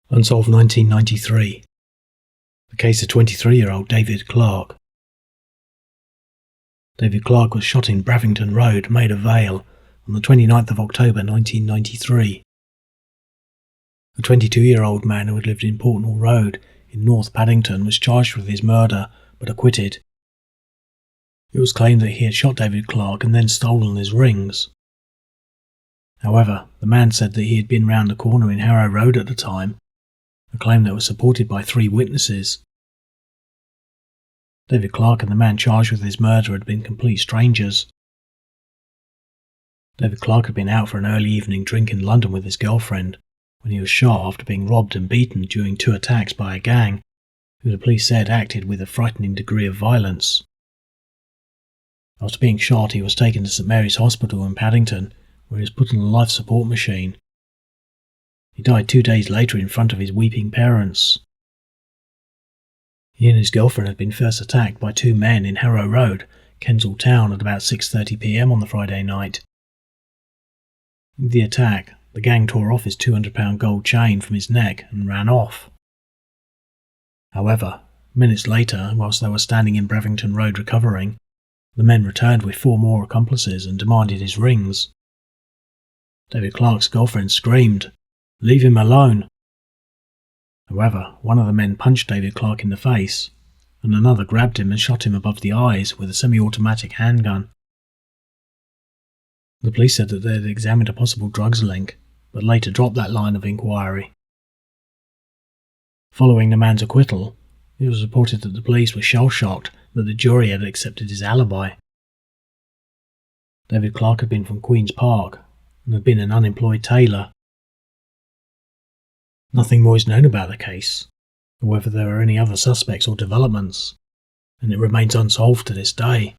Unsolved 1993. The case of 23-year-old David Clarke. David Clarke was shot in Bravington Road, Maida Vale, on the 29th of October 1993. A 22-year-old man who had lived in Portnall Road in North Paddington was charged with his murder, but acquitted. It was claimed that he had shot David Clarke and then stolen his rings. However, the man said that he had been round the corner in Harrow Road at the time, a claim that was supported by 3 witnesses. David Clarke and the man charged with his murder had been complete strangers. David Clarke had been out for an early evening drink in London with his girlfriend when he was shot after being robbed and beaten during 2 attacks by a gang who the police said acted with a frightening degree of violence. After being shot, he was taken to St Mary's Hospital in Paddington, where he was put on a life support machine. He died 2 days later in front of his weeping parents. He and his girlfriend had been first attacked by 2 men in Harrow Road, Kensal Town, at about 6:30 p.m. on the Friday night. In the attack, the gang tore off his £200 gold chain from his neck and ran off. However, minutes later, whilst they were standing in Bravington Road recovering, the men returned with 4 more accomplices and demanded his rings. David Clarke's girlfriend screamed, "Leave him alone!" However, one of the men punched David Clarke in the face, and another grabbed him and shot him above the eyes with a semi-automatic handgun. The police said that they had examined a possible drugs link, but later dropped that line of inquiry. Following the man's acquittal, it was reported that the police were shell-shocked that the jury had accepted his alibi. David Clarke had been from Queen's Park and had been an unemployed tailor. Nothing more is known about the case, or whether there are any other suspects or developments, and it remains unsolved to this day.